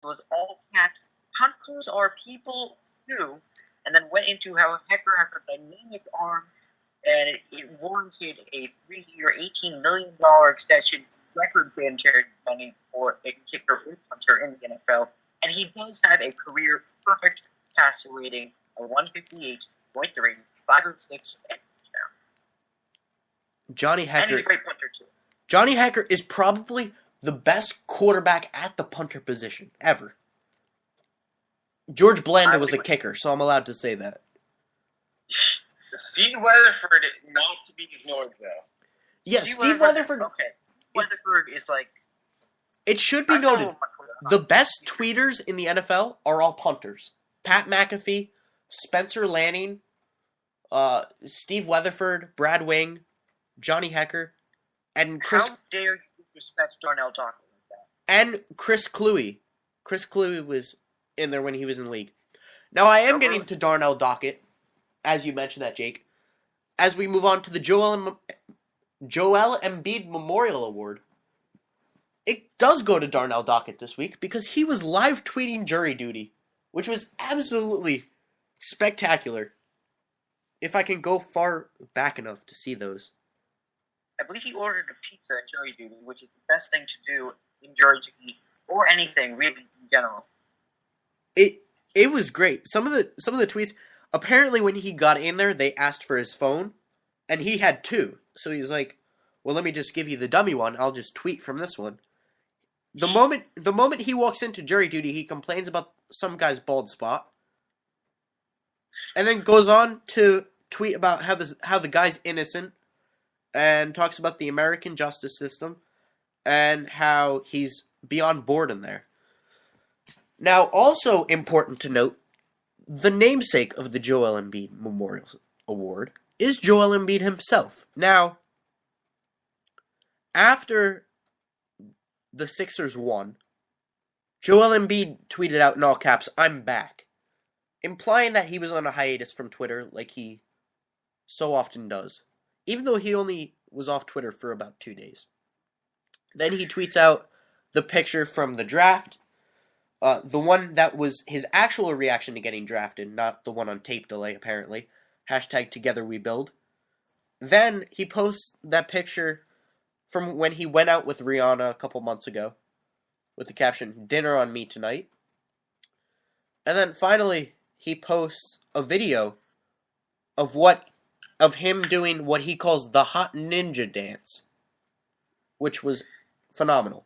was all caps. Hunters are people too, and then went into how Hecker has a dynamic arm, and it warranted a 3-year, $18 million extension, record fantasy money for a kicker or punter in the NFL. And he does have a career perfect passer rating of 158.3, 506, and Johnny and Hecker. he's a great punter too. Johnny Hecker is probably the best quarterback at the punter position ever. George Blanda was a kicker, so I'm allowed to say that. Steve Weatherford, not to be ignored, though. Yeah, Steve Weatherford. Okay, Weatherford is like. It should be noted, the best tweeters in the NFL are all punters. Pat McAfee, Spencer Lanning, Steve Weatherford, Brad Wing, Johnny Hecker, and Chris. How dare you disrespect Darnell Dockett like that? And Chris Cluey. Chris Cluey was in there when he was in the league. Now, I am getting to Darnell Dockett, as you mentioned that, Jake, as we move on to the Joel Embiid Memorial Award. It does go to Darnell Dockett this week because he was live tweeting jury duty, which was absolutely spectacular. If I can go far back enough to see those. I believe he ordered a pizza at jury duty, which is the best thing to do in jury duty, or anything really in general. It was great. Some of the tweets. Apparently, when he got in there, they asked for his phone, and he had two. So he's like, "Well, let me just give you the dummy one. I'll just tweet from this one." The moment he walks into jury duty, he complains about some guy's bald spot, and then goes on to tweet about how the guy's innocent, and talks about the American justice system, and how he's beyond bored in there. Now, also important to note, the namesake of the Joel Embiid Memorial Award is Joel Embiid himself. Now, after the Sixers won, Joel Embiid tweeted out in all caps, "I'm back," implying that he was on a hiatus from Twitter like he so often does, even though he only was off Twitter for about 2 days. Then he tweets out the picture from the draft, the one that was his actual reaction to getting drafted, not the one on tape delay, apparently. #TogetherWeBuild. Then he posts that picture from when he went out with Rihanna a couple months ago, with the caption, "Dinner on me tonight." And then finally, he posts a video of him doing what he calls the hot ninja dance, which was phenomenal.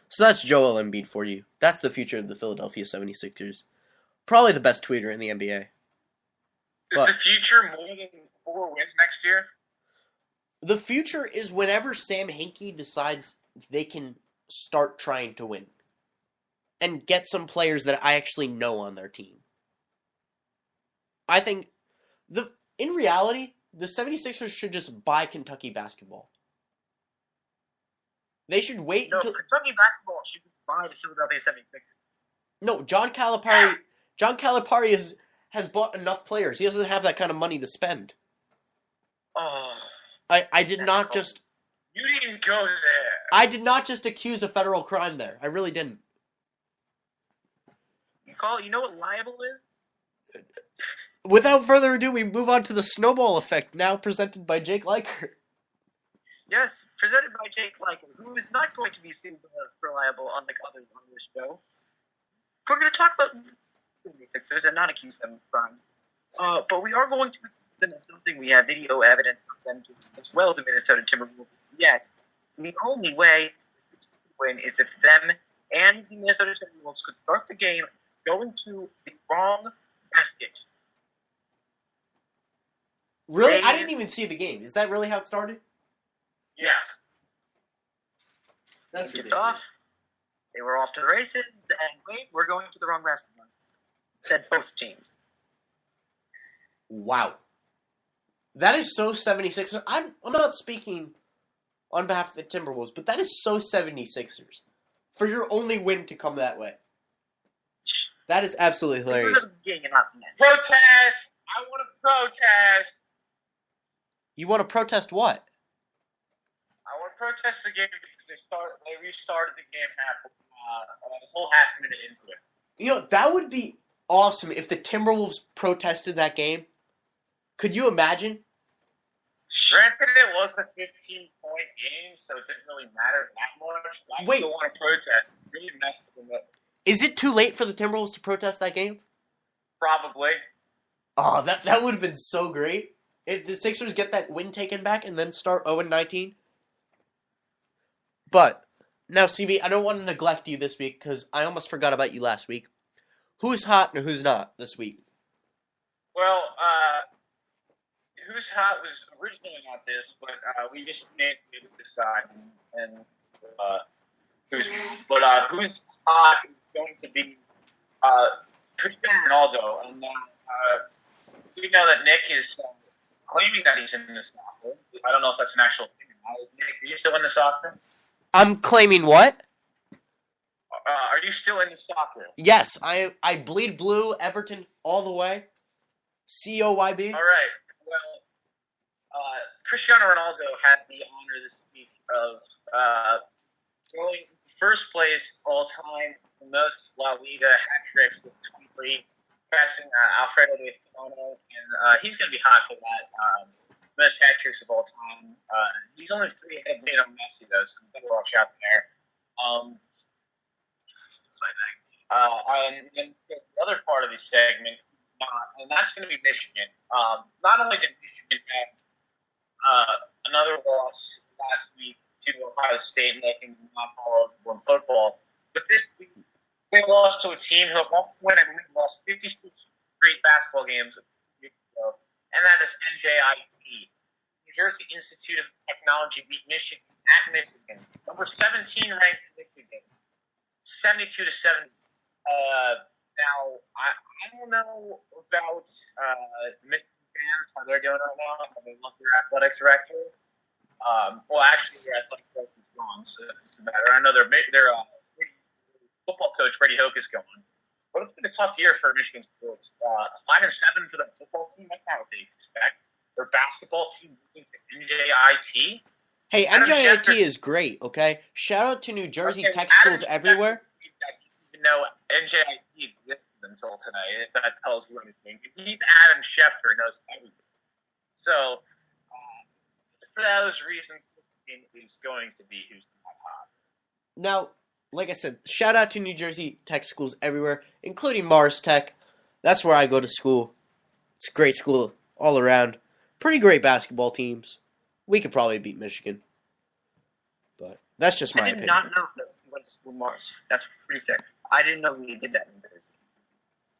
So that's Joel Embiid for you. That's the future of the Philadelphia 76ers. Probably the best tweeter in the NBA. Is the future more than 4 wins next year? The future is whenever Sam Hinkie decides they can start trying to win. And get some players that I actually know on their team. I think, in reality, the 76ers should just buy Kentucky basketball. They should wait until... Kentucky basketball should buy the Philadelphia 76ers. No, John Calipari has bought enough players. He doesn't have that kind of money to spend. Oh... I did not just... You didn't go there. I did not just accuse a federal crime there. I really didn't. You know what liable is? Without further ado, we move on to the snowball effect, now presented by Jake Liker. Yes, presented by Jake Liker, who is not going to be sued for liable on this show. We're going to talk about the 76ers and not accuse them of crimes. But we are going to them of something. We have video evidence of them as well as the Minnesota Timberwolves. Yes, the only way to win is if them and the Minnesota Timberwolves could start the game going to the wrong basket. Really? I didn't even see the game. Is that really how it started? Yes. That's ridiculous. Off. They were off to the races, and wait, we're going to the wrong basket. Said both teams. Wow. That is so 76ers. I'm not speaking on behalf of the Timberwolves, but that is so 76ers. For your only win to come that way. That is absolutely hilarious. Protest! I want to protest! You want to protest what? I want to protest the game because they restarted the game halfway. a whole half minute into it. You know, that would be awesome if the Timberwolves protested that game. Could you imagine? Granted, it was a 15-point game, so it didn't really matter that much. But I Wait. still want to protest. It really messed with them up. Is it too late for the Timberwolves to protest that game? Probably. Oh, that would have been so great. If the Sixers get that win taken back and then start 0-19. But, now, CB, I don't want to neglect you this week because I almost forgot about you last week. Who's hot and who's not this week? Well, Who's Hot was originally not this, but we just made it decide. Who's Hot is going to be Cristiano Ronaldo. And we know that Nick is claiming that he's in the soccer. I don't know if that's an actual thing. Nick, are you still in the soccer? I'm claiming what? Are you still in the soccer? Yes, I bleed blue, Everton all the way. COYB. All right. Well, Cristiano Ronaldo had the honor this week of going first place all time in most La Liga hat tricks with 23, passing Alfredo Di Stefano, and he's going to be hot for that. Most hat tricks of all time. He's only 3 ahead of Lionel Messi, though, so you better watch out there. And the other part of the segment, and that's going to be Michigan. Not only did Michigan have another loss last week to Ohio State, making them not eligible in football, but this week they lost to a team who at one point, I believe, lost 56 straight basketball games a few weeks ago, and that is NJIT. New Jersey Institute of Technology beat Michigan at Michigan. Number 17 ranked Michigan, 72-70. Now, I don't know about Michigan fans, how they're doing right now. How they love their athletic director. Well, actually, their athletic director is gone, so it doesn't matter. I know their football coach, Freddie Hoke, is gone. But it's been a tough year for Michigan sports. 5-7 for the football team, that's not what they expect. Their basketball team moving to NJIT. Hey, NJIT is great, okay? Shout out to New Jersey tech schools everywhere. You know, NJIT existed until tonight, if that tells you anything. Even Adam Schefter knows everything. So, for those reasons, it is going to be who's not hot. Now, like I said, shout out to New Jersey tech schools everywhere, including Mars Tech. That's where I go to school. It's a great school all around. Pretty great basketball teams. We could probably beat Michigan. But that's just my opinion. I did not know that we went to school Mars. That's pretty sick. I didn't know we did that in Jersey.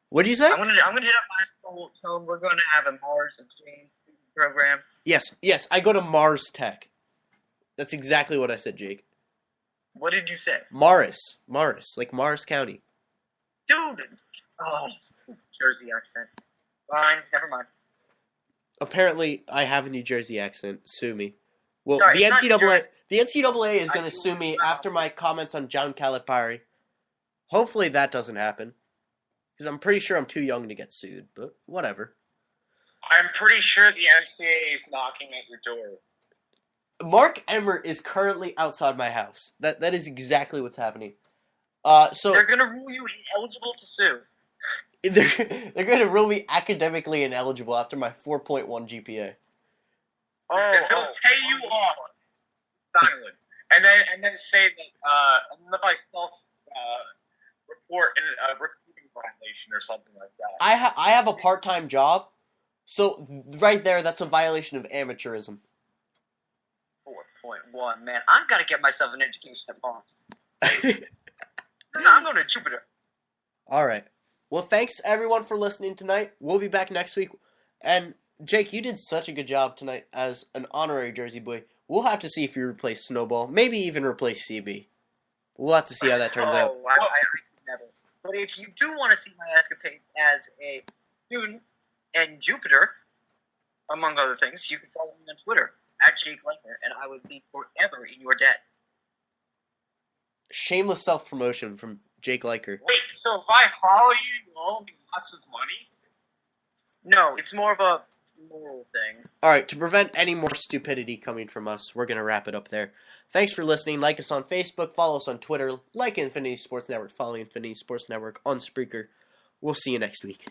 What did you say? I'm gonna hit up my school, tell them we're going to have a Mars exchange program. Yes, I go to Mars Tech. That's exactly what I said, Jake. What did you say? Morris, like Morris County. Dude! Oh, Jersey accent. Fine, never mind. Apparently, I have a New Jersey accent. Sue me. Well, Sorry, the NCAA is going to I sue me after my comments on John Calipari. Hopefully that doesn't happen. Because I'm pretty sure I'm too young to get sued, but whatever. I'm pretty sure the NCAA is knocking at your door. Mark Emmert is currently outside my house. That is exactly what's happening. So they're going to rule you ineligible to sue. They're going to rule me academically ineligible after my 4.1 GPA. They'll pay you off, silent, and then say that and then myself report a recruiting violation or something like that. I have a part-time job, so right there, that's a violation of amateurism. 4.1, man. I've got to get myself an education at Mars. I'm going to Jupiter. All right. Well, thanks everyone for listening tonight. We'll be back next week. And Jake, you did such a good job tonight as an honorary Jersey boy. We'll have to see if you replace Snowball. Maybe even replace CB. We'll have to see how that turns out. I could never. But if you do want to see my escapade as a student in Jupiter, among other things, you can follow me on Twitter at Jake Laker, and I would be forever in your debt. Shameless self-promotion from Jake Liker. Wait, so if I follow you, you owe me lots of money? No, it's more of a moral thing. All right, to prevent any more stupidity coming from us, we're going to wrap it up there. Thanks for listening. Like us on Facebook, follow us on Twitter, like Infinity Sports Network, follow Infinity Sports Network on Spreaker. We'll see you next week.